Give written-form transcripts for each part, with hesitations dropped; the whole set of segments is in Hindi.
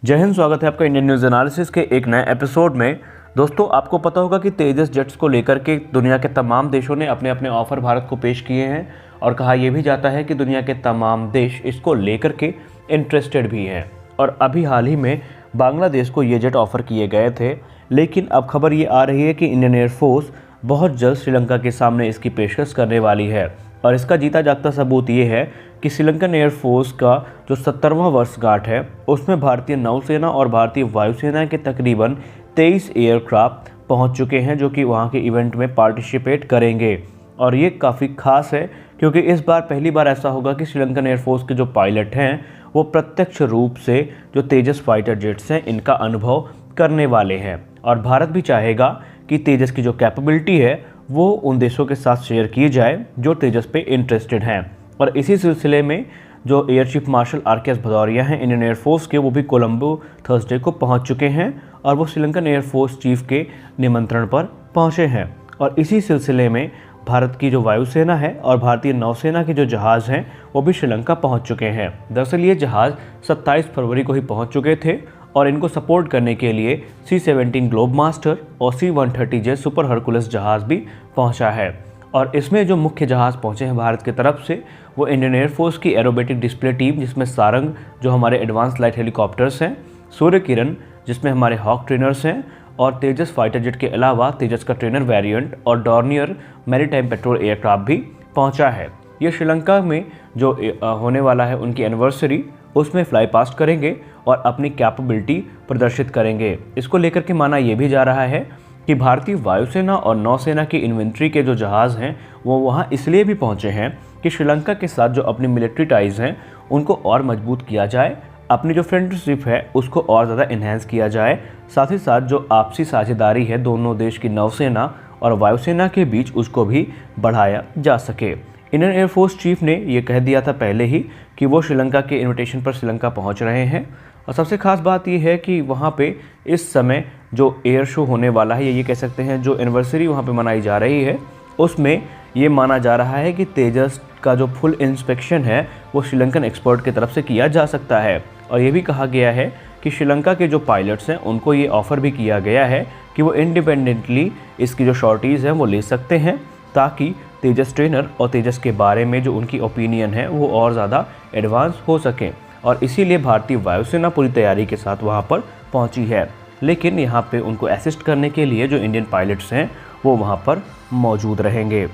जय हिंद। स्वागत है आपका इंडियन न्यूज़ एनालिसिस के एक नए एपिसोड में। दोस्तों, आपको पता होगा कि तेजस जेट्स को लेकर के दुनिया के तमाम देशों ने अपने अपने ऑफ़र भारत को पेश किए हैं और कहा यह भी जाता है कि दुनिया के तमाम देश इसको लेकर के इंटरेस्टेड भी हैं। और अभी हाल ही में बांग्लादेश को ये जेट ऑफ़र किए गए थे, लेकिन अब खबर ये आ रही है कि इंडियन एयरफोर्स बहुत जल्द श्रीलंका के सामने इसकी पेशकश करने वाली है। और इसका जीता जागता सबूत ये है कि श्रीलंकन एयरफोर्स का जो 70वां वर्षगांठ है उसमें भारतीय नौसेना और भारतीय वायुसेना के तकरीबन 23 एयरक्राफ्ट पहुंच चुके हैं जो कि वहां के इवेंट में पार्टिसिपेट करेंगे। और ये काफ़ी खास है क्योंकि इस बार पहली बार ऐसा होगा कि श्रीलंकन एयरफोर्स के जो पायलट हैं वो प्रत्यक्ष रूप से जो तेजस फाइटर जेट्स हैं इनका अनुभव करने वाले हैं। और भारत भी चाहेगा कि तेजस की जो कैपेबिलिटी है वो उन देशों के साथ शेयर की जाए जो तेजस पे इंटरेस्टेड हैं। और इसी सिलसिले में जो एयर चीफ मार्शल आर.के.एस. भदौरिया हैं इंडियन एयरफोर्स के, वो भी कोलंबो थर्सडे को पहुंच चुके हैं और वो श्रीलंकन एयरफोर्स चीफ के निमंत्रण पर पहुंचे हैं। और इसी सिलसिले में भारत की जो वायुसेना है और भारतीय नौसेना के जो जहाज़ हैं वो भी श्रीलंका पहुंच चुके हैं। दरअसल ये जहाज़ 27 फरवरी को ही पहुंच चुके थे और इनको सपोर्ट करने के लिए C-17 ग्लोब मास्टर और C-130J सुपर हरकुलस जहाज़ भी पहुंचा है। और इसमें जो मुख्य जहाज़ पहुंचे हैं भारत की तरफ से वो इंडियन एयरफोर्स की एरोबेटिक डिस्प्ले टीम, जिसमें सारंग जो हमारे एडवांस लाइट हेलीकॉप्टर्स हैं, सूर्य किरण जिसमें हमारे हॉक ट्रेनर्स हैं, और तेजस फाइटर जेट के अलावा तेजस का ट्रेनर वेरिएंट और डॉर्नियर मैरीटाइम पेट्रोल एयरक्राफ्ट भी पहुंचा है। ये श्रीलंका में जो होने वाला है उनकी एनिवर्सरी, उसमें फ्लाई पास्ट करेंगे और अपनी कैपेबिलिटी प्रदर्शित करेंगे। इसको लेकर के माना यह भी जा रहा है कि भारतीय वायुसेना और नौसेना की इन्वेंट्री के जो जहाज़ हैं वो वहाँ इसलिए भी पहुँचे हैं कि श्रीलंका के साथ जो अपनी मिलिट्री टाइज़ हैं उनको और मजबूत किया जाए, अपनी जो फ्रेंडशिप है उसको और ज़्यादा इन्हेंस किया जाए, साथ ही साथ जो आपसी साझेदारी है दोनों देश की नौसेना और वायुसेना के बीच उसको भी बढ़ाया जा सके। इंडियन एयरफोर्स चीफ ने ये कह दिया था पहले ही कि वो श्रीलंका के इन्विटेशन पर श्रीलंका पहुंच रहे हैं। और सबसे खास बात ये है कि वहाँ पे इस समय जो एयर शो होने वाला है, ये कह सकते हैं जो एनिवर्सरी वहाँ पे मनाई जा रही है, उसमें ये माना जा रहा है कि तेजस का जो फुल इंस्पेक्शन है वो श्रीलंकन एक्सपर्ट की तरफ से किया जा सकता है। और ये भी कहा गया है कि श्रीलंका के जो पायलट्स हैं उनको ये ऑफ़र भी किया गया है कि वो इंडिपेंडेंटली इसकी जो शॉर्टीज़ हैं वो ले सकते हैं, ताकि तेजस ट्रेनर और तेजस के बारे में जो उनकी ओपिनियन है वो और ज़्यादा एडवांस हो सकें। और इसीलिए भारतीय वायुसेना पूरी तैयारी के साथ वहाँ पर पहुँची है। लेकिन यहाँ पे उनको असिस्ट करने के लिए जो इंडियन पायलट्स हैं वो वहाँ पर मौजूद रहेंगे।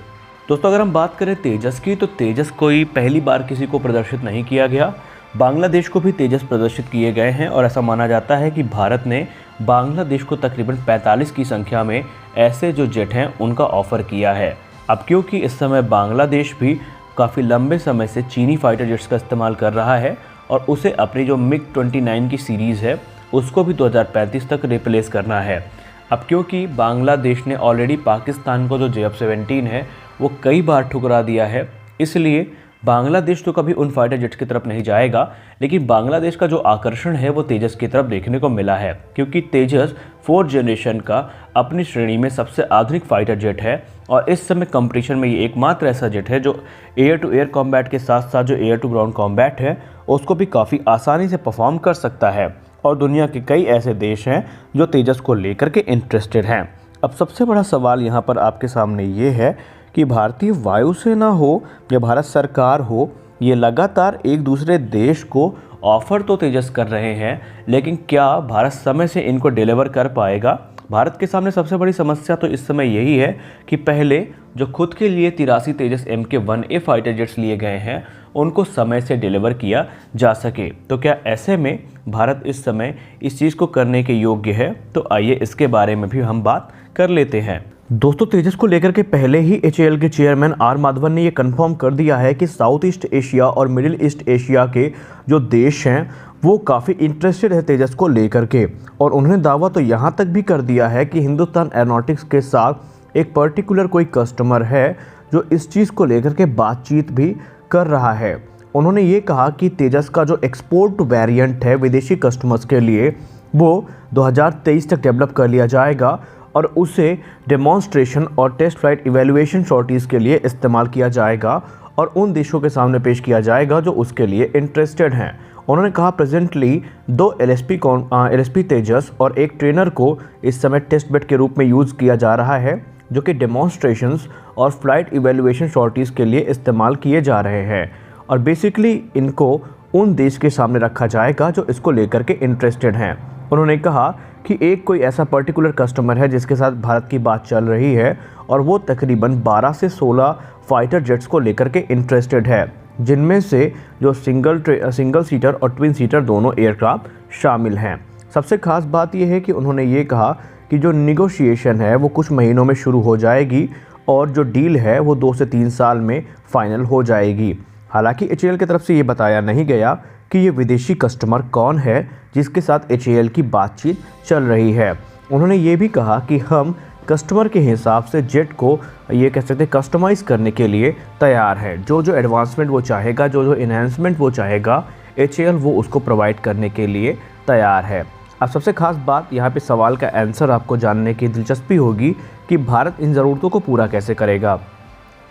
दोस्तों, अगर हम बात करें तेजस की, तो तेजस कोई पहली बार किसी को प्रदर्शित नहीं किया गया। बांग्लादेश को भी तेजस प्रदर्शित किए गए हैं और ऐसा माना जाता है कि भारत ने बांग्लादेश को तकरीबन 45 की संख्या में ऐसे जो जेट हैं उनका ऑफ़र किया है। अब क्योंकि इस समय बांग्लादेश भी काफ़ी लंबे समय से चीनी फाइटर जेट्स का इस्तेमाल कर रहा है और उसे अपनी जो MiG-29 की सीरीज़ है उसको भी 2035 तक रिप्लेस करना है। अब क्योंकि बांग्लादेश ने ऑलरेडी पाकिस्तान को जो JF-17 है वो कई बार ठुकरा दिया है, इसलिए बांग्लादेश तो कभी उन फाइटर जेट्स की तरफ नहीं जाएगा। लेकिन बांग्लादेश का जो आकर्षण है वो तेजस की तरफ देखने को मिला है, क्योंकि तेजस 4th जनरेशन का अपनी श्रेणी में सबसे आधुनिक फाइटर जेट है और इस समय कंपटीशन में ये एकमात्र ऐसा जेट है जो एयर टू एयर कॉम्बैट के साथ साथ जो एयर टू ग्राउंड कॉम्बैट है उसको भी काफ़ी आसानी से परफॉर्म कर सकता है। और दुनिया के कई ऐसे देश हैं जो तेजस को लेकर के इंटरेस्टेड हैं। अब सबसे बड़ा सवाल यहाँ पर आपके सामने ये है कि भारतीय वायुसेना हो या भारत सरकार हो, ये लगातार एक दूसरे देश को ऑफ़र तो तेजस कर रहे हैं, लेकिन क्या भारत समय से इनको डिलीवर कर पाएगा? भारत के सामने सबसे बड़ी समस्या तो इस समय यही है कि पहले जो खुद के लिए 83 तेजस Mk-1A फाइटर जेट्स लिए गए हैं उनको समय से डिलीवर किया जा सके। तो क्या ऐसे में भारत इस समय इस चीज़ को करने के योग्य है? तो आइए इसके बारे में भी हम बात कर लेते हैं। दोस्तों, तेजस को लेकर के पहले ही HAL के चेयरमैन आर माधवन ने ये कंफर्म कर दिया है कि साउथ ईस्ट एशिया और मिडिल ईस्ट एशिया के जो देश हैं वो काफ़ी इंटरेस्टेड है तेजस को लेकर के। और उन्होंने दावा तो यहाँ तक भी कर दिया है कि हिंदुस्तान एरोनॉटिक्स के साथ एक पर्टिकुलर कोई कस्टमर है जो इस चीज़ को लेकर के बातचीत भी कर रहा है। उन्होंने ये कहा कि तेजस का जो एक्सपोर्ट वेरिएंट है विदेशी कस्टमर्स के लिए वो 2023 तक डेवलप कर लिया जाएगा और उसे डेमोन्स्ट्रेशन और टेस्ट फ्लाइट इवैल्यूएशन शॉर्टीज़ के लिए इस्तेमाल किया जाएगा और उन देशों के सामने पेश किया जाएगा जो उसके लिए इंटरेस्टेड हैं। उन्होंने कहा प्रेजेंटली 2 LSP तेजस और एक ट्रेनर को इस समय टेस्ट बेड के रूप में यूज़ किया जा रहा है, जो कि डेमोन्स्ट्रेशंस और फ्लाइट इवेल्युएशन शॉर्टीज़ के लिए इस्तेमाल किए जा रहे हैं और बेसिकली इनको उन देश के सामने रखा जाएगा जो इसको लेकर के इंटरेस्टेड हैं। उन्होंने कहा कि एक कोई ऐसा पर्टिकुलर कस्टमर है जिसके साथ भारत की बात चल रही है और वो तकरीबन 12 से 16 फाइटर जेट्स को लेकर के इंटरेस्टेड है, जिनमें से जो सिंगल सीटर और ट्विन सीटर दोनों एयरक्राफ्ट शामिल हैं। सबसे खास बात यह है कि उन्होंने ये कहा कि जो निगोशिएशन है वो कुछ महीनों में शुरू हो जाएगी और जो डील है वो 2 से 3 साल में फाइनल हो जाएगी। हालांकि HAL की तरफ से ये बताया नहीं गया कि ये विदेशी कस्टमर कौन है जिसके साथ HAL की बातचीत चल रही है। उन्होंने ये भी कहा कि हम कस्टमर के हिसाब से जेट को ये कह सकते हैं कस्टमाइज़ करने के लिए तैयार है। जो एडवांसमेंट वो चाहेगा, जो इन्हांसमेंट वो चाहेगा, HAL वो उसको प्रोवाइड करने के लिए तैयार है। अब सबसे खास बात यहाँ पे सवाल का आंसर आपको जानने की दिलचस्पी होगी कि भारत इन ज़रूरतों को पूरा कैसे करेगा।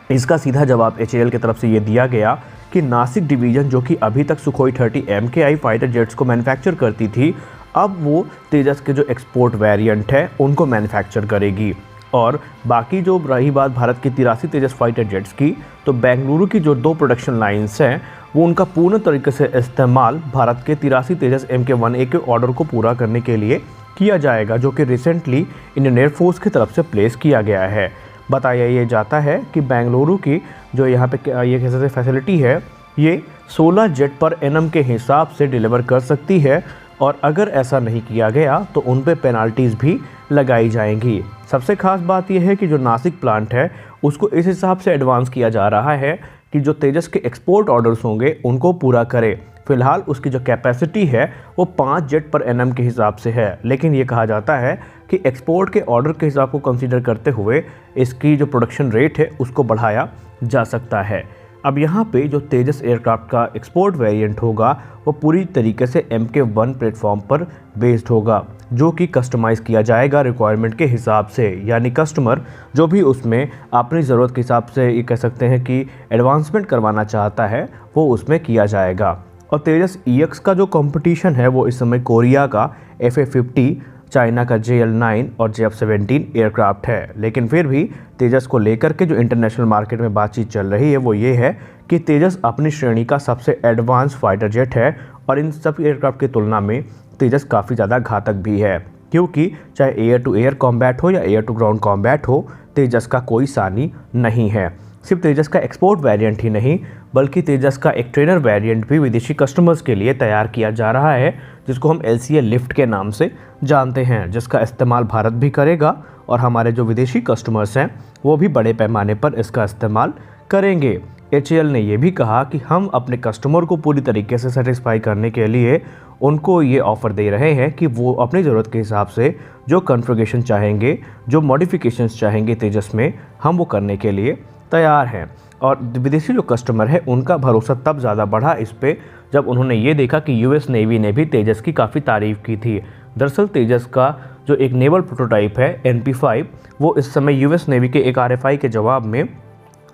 इसका सीधा जवाब HAL की तरफ से ये दिया गया कि नासिक डिवीज़न, जो कि अभी तक सुखोई 30 MKI फाइटर जेट्स को मैन्युफैक्चर करती थी, अब वो तेजस के जो एक्सपोर्ट वेरिएंट है उनको मैन्युफैक्चर करेगी। और बाकी जो रही बात भारत की 83 तेजस फाइटर जेट्स की, तो बेंगलुरु की जो 2 प्रोडक्शन लाइन्स हैं वो उनका पूर्ण तरीके से इस्तेमाल भारत के 83 तेजस MK1A के ऑर्डर को पूरा करने के लिए किया जाएगा, जो कि रिसेंटली इंडियन एयरफोर्स की तरफ से प्लेस किया गया है। बताया ये जाता है कि बेंगलुरु की जो यहाँ पे ये कह सकते फैसिलिटी है, ये 16 जेट पर एनम के हिसाब से डिलीवर कर सकती है और अगर ऐसा नहीं किया गया तो उन पे पेनाल्टीज़ भी लगाई जाएंगी। सबसे खास बात यह है कि जो नासिक प्लांट है उसको इस हिसाब से एडवांस किया जा रहा है कि जो तेजस के एक्सपोर्ट ऑर्डर्स होंगे उनको पूरा करे। फ़िलहाल उसकी जो कैपेसिटी है वो 5 जेट पर एनम के हिसाब से है, लेकिन ये कहा जाता है कि एक्सपोर्ट के ऑर्डर के हिसाब को कंसीडर करते हुए इसकी जो प्रोडक्शन रेट है उसको बढ़ाया जा सकता है। अब यहाँ पे जो तेजस एयरक्राफ्ट का एक्सपोर्ट वेरिएंट होगा वो पूरी तरीके से MK1 प्लेटफॉर्म पर बेस्ड होगा, जो कि कस्टमाइज़ किया जाएगा रिक्वायरमेंट के हिसाब से। यानी कस्टमर जो भी उसमें अपनी ज़रूरत के हिसाब से ये कह सकते हैं कि एडवांसमेंट करवाना चाहता है वो उसमें किया जाएगा। और तेजस EX का जो कंपटीशन है वो इस समय कोरिया का FA-50, चाइना का JL9 और JF-17 एयरक्राफ्ट है। लेकिन फिर भी तेजस को लेकर के जो इंटरनेशनल मार्केट में बातचीत चल रही है वो ये है कि तेजस अपनी श्रेणी का सबसे एडवांस फाइटर जेट है और इन सब एयरक्राफ्ट की तुलना में तेजस काफ़ी ज़्यादा घातक भी है, क्योंकि चाहे एयर टू एयर कॉम्बैट हो या एयर टू ग्राउंड कॉम्बैट हो, तेजस का कोई सानी नहीं है। सिर्फ तेजस का एक्सपोर्ट वेरिएंट ही नहीं बल्कि तेजस का एक ट्रेनर वेरिएंट भी विदेशी कस्टमर्स के लिए तैयार किया जा रहा है, जिसको हम LCA लिफ्ट के नाम से जानते हैं, जिसका इस्तेमाल भारत भी करेगा और हमारे जो विदेशी कस्टमर्स हैं वो भी बड़े पैमाने पर इसका इस्तेमाल करेंगे। HAL ने यह भी कहा कि हम अपने कस्टमर को पूरी तरीके से सेटिस्फाई करने के लिए उनको ये ऑफ़र दे रहे हैं कि वो अपनी ज़रूरत के हिसाब से जो कॉन्फ़िगरेशन चाहेंगे, जो मॉडिफिकेशंस चाहेंगे तेजस में, हम वो करने के लिए तैयार हैं। और विदेशी जो कस्टमर है उनका भरोसा तब ज़्यादा बढ़ा इस पे जब उन्होंने ये देखा कि US नेवी ने भी तेजस की काफ़ी तारीफ़ की थी। दरअसल तेजस का जो एक नेवल प्रोटोटाइप है NP5, वो इस समय US नेवी के एक RFI के जवाब में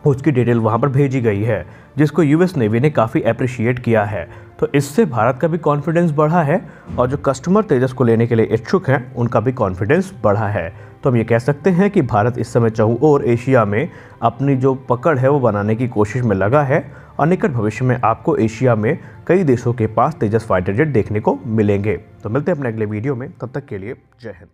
उसकी डिटेल वहाँ पर भेजी गई है, जिसको US नेवी ने काफ़ी अप्रिशिएट किया है। तो इससे भारत का भी कॉन्फिडेंस बढ़ा है और जो कस्टमर तेजस को लेने के लिए इच्छुक हैं उनका भी कॉन्फिडेंस बढ़ा है। तो हम ये कह सकते हैं कि भारत इस समय चाहूँ और एशिया में अपनी जो पकड़ है वो बनाने की कोशिश में लगा है और निकट भविष्य में आपको एशिया में कई देशों के पास तेजस फाइटर जेट देखने को मिलेंगे। तो मिलते हैं अपने अगले वीडियो में, तब तक के लिए जय हिंद।